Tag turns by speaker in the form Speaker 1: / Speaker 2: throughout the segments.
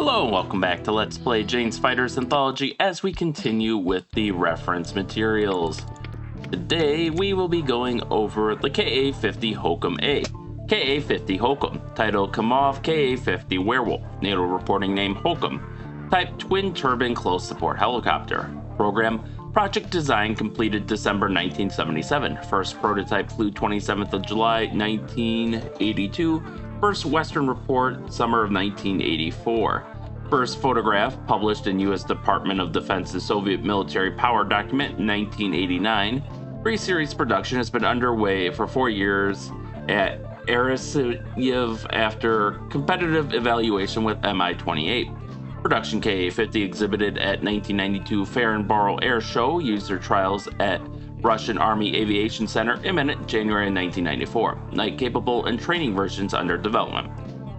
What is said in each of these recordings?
Speaker 1: Hello and welcome back to Let's Play Jane's Fighters Anthology as we continue with the reference materials. Today we will be going over the Ka-50 Hokum A. Ka-50 Hokum, title Ka-50 Ka-50 Werewolf, NATO reporting name Hokum, type twin turbine close support helicopter, program project design completed December 1977, first prototype flew 27th of July 1982, first Western report summer of 1984. First photograph published in U.S. Department of Defense's Soviet military power document in 1989. Pre-series production has been underway for 4 years at Arasyev after competitive evaluation with Mi-28. Production Ka-50 exhibited at 1992 Farnborough Air Show, user trials at Russian Army Aviation Center imminent January 1994. Night-capable and training versions under development.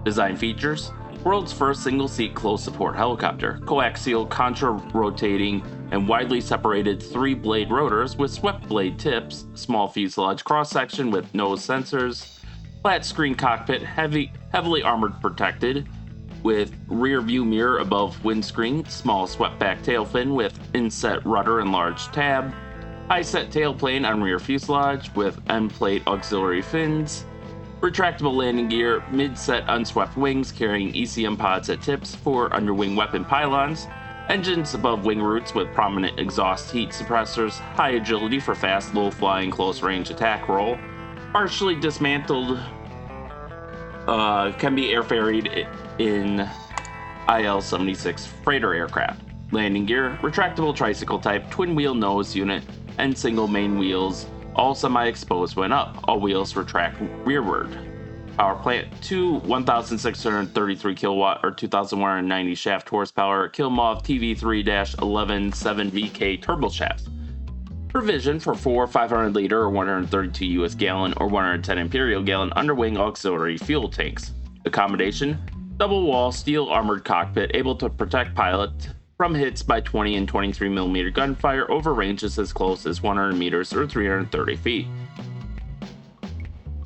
Speaker 1: Design features: world's first single-seat close-support helicopter, coaxial, contra-rotating, and widely separated three-blade rotors with swept blade tips, small fuselage cross-section with nose sensors, flat-screen cockpit, heavily armored protected, with rear-view mirror above windscreen, small swept-back tail fin with inset rudder and large tab, high-set tailplane on rear fuselage with end-plate auxiliary fins, retractable landing gear, mid-set unswept wings carrying ECM pods at tips for underwing weapon pylons, engines above wing roots with prominent exhaust heat suppressors, high agility for fast, low-flying, close-range attack roll, partially dismantled, can be air ferried in IL-76 freighter aircraft. Landing gear, retractable tricycle type, twin-wheel nose unit, and single main wheels, all semi-exposed when up. All wheels retract rearward. Power plant, two 1,633 kilowatt or 2,190 shaft horsepower Kilmov TV3-11-7VK turbo shafts. Provision for four 500 liter or 132 US gallon or 110 imperial gallon underwing auxiliary fuel tanks. Accommodation: double wall steel armored cockpit able to protect pilot from hits by 20 and 23mm gunfire over ranges as close as 100 meters or 330 feet.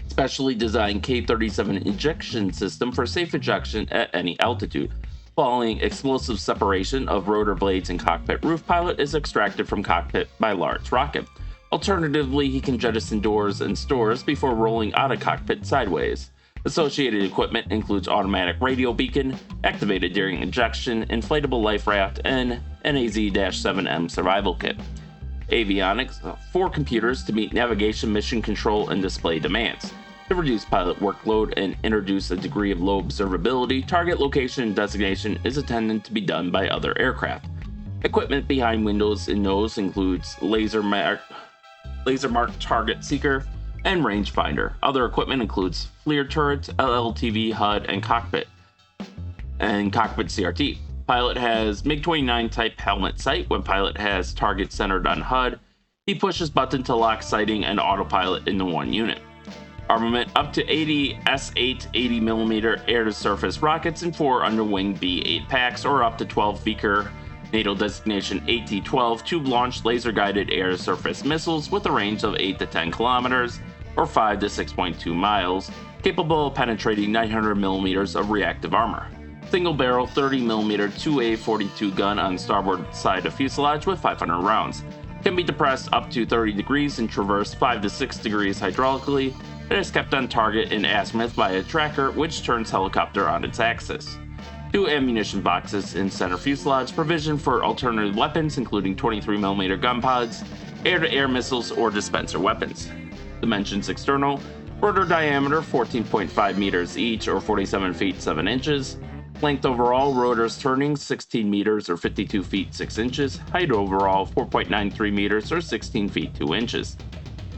Speaker 1: Specially designed K-37 injection system for safe ejection at any altitude. Following explosive separation of rotor blades and cockpit roof, pilot is extracted from cockpit by large rocket. Alternatively, he can jettison doors and stores before rolling out of cockpit sideways. Associated equipment includes automatic radio beacon, activated during ejection, inflatable life raft, and NAZ-7M survival kit. Avionics: 4 computers to meet navigation, mission control, and display demands. To reduce pilot workload and introduce a degree of low observability, target location and designation is intended to be done by other aircraft. Equipment behind windows and nose includes laser marked target seeker, and rangefinder. Other equipment includes FLIR turrets, LLTV HUD, and cockpit CRT. Pilot has MiG-29 type helmet sight. When pilot has target centered on HUD, he pushes button to lock sighting and autopilot into one unit. Armament: up to 80 S-8 80mm air-to-surface rockets and 4 underwing B-8 packs, or up to 12 Vickers NATO designation AT-12 tube-launched laser-guided air-to-surface missiles with a range of 8 to 10 kilometers or 5 to 6.2 miles, capable of penetrating 900mm of reactive armor. Single-barrel 30mm 2A42 gun on starboard side of fuselage with 500 rounds. Can be depressed up to 30 degrees and traverse 5 to 6 degrees hydraulically. It is kept on target in azimuth by a tracker which turns helicopter on its axis. 2 ammunition boxes in center fuselage, provision for alternative weapons including 23mm gun pods, air-to-air missiles, or dispenser weapons. Dimensions: external, rotor diameter 14.5 meters each or 47 feet 7 inches. Length overall, rotors turning 16 meters or 52 feet 6 inches. Height overall 4.93 meters or 16 feet 2 inches.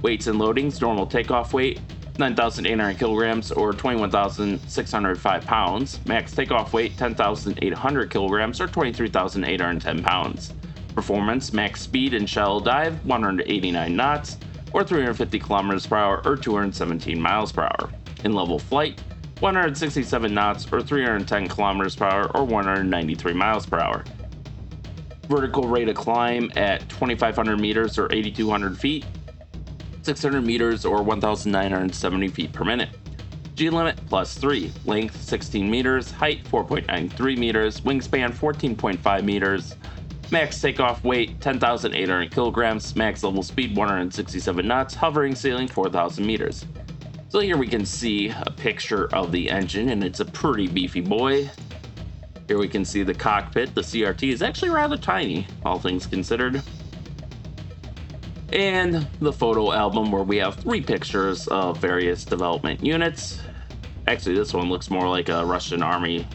Speaker 1: Weights and loadings: normal takeoff weight 9,800 kilograms or 21,605 pounds. Max takeoff weight 10,800 kilograms or 23,810 pounds. Performance: max speed and shallow dive 189 knots or 350 kilometers per hour or 217 miles per hour. In level flight: 167 knots or 310 kilometers per hour or 193 miles per hour. Vertical rate of climb at 2,500 meters or 8,200 feet, 600 meters or 1,970 feet per minute. G-limit +3, length 16 meters, height 4.93 meters, wingspan 14.5 meters, max takeoff weight 10,800 kilograms, max level speed 167 knots, hovering ceiling 4,000 meters. So here we can see a picture of the engine, and it's a pretty beefy boy. Here we can see the cockpit. The CRT is actually rather tiny, all things considered. And the photo album where we have 3 pictures of various development units. Actually, this one looks more like a Russian army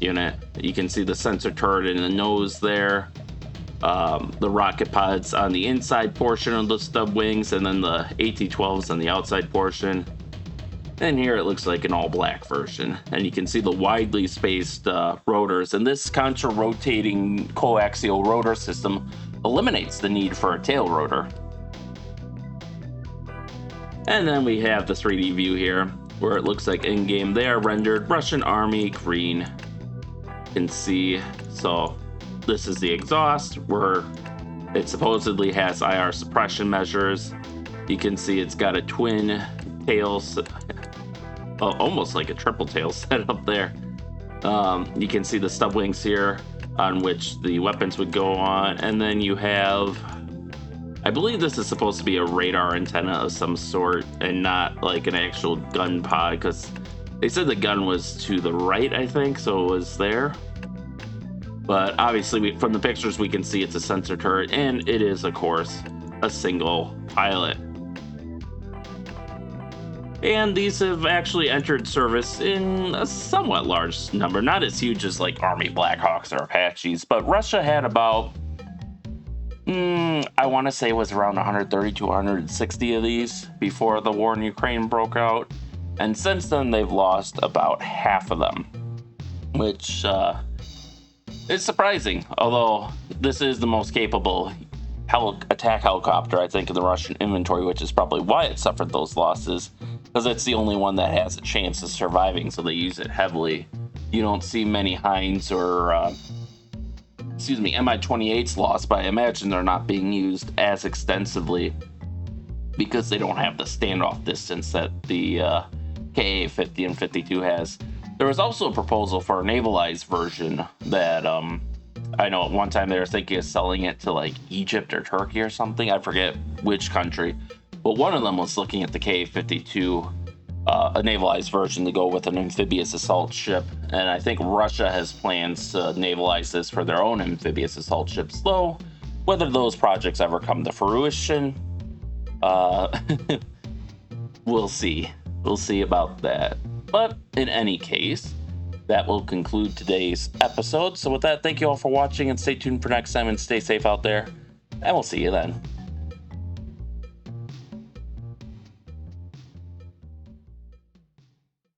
Speaker 1: unit. You can see the sensor turret in the nose there. The rocket pods on the inside portion of the stub wings, and then the AT-12s on the outside portion. And here it looks like an all-black version, and you can see the widely spaced rotors. And this contra-rotating coaxial rotor system eliminates the need for a tail rotor. And then we have the 3D view here, where it looks like in-game they are rendered Russian Army green. You can see, so this is the exhaust, where it supposedly has IR suppression measures. You can see it's got a twin tail, almost like a triple tail set up there. You can see the stub wings here on which the weapons would go on, and then you have, I believe this is supposed to be a radar antenna of some sort and not like an actual gun pod, because they said the gun was to the right, I think, so it was there. But obviously from the pictures we can see it's a sensor turret, and it is of course a single pilot. And these have actually entered service in a somewhat large number, not as huge as like Army Blackhawks or Apaches, but Russia had about, I want to say it was around 130 to 160 of these before the war in Ukraine broke out. And since then, they've lost about half of them, which is surprising, although this is the most capable attack helicopter, I think, in the Russian inventory, which is probably why it suffered those losses, because it's the only one that has a chance of surviving, so they use it heavily. You don't see many Heinz or, Mi-28s lost, but I imagine they're not being used as extensively because they don't have the standoff distance that the Ka-50 and 52 has. There was also a proposal for a navalized version that I know at one time they were thinking of selling it to like Egypt or Turkey or something. I forget which country. But one of them was looking at the Ka-52, a navalized version to go with an amphibious assault ship. And I think Russia has plans to navalize this for their own amphibious assault ships. Though, whether those projects ever come to fruition, we'll see. We'll see about that. But in any case, that will conclude today's episode. So with that, thank you all for watching, and stay tuned for next time, and stay safe out there. And we'll see you then.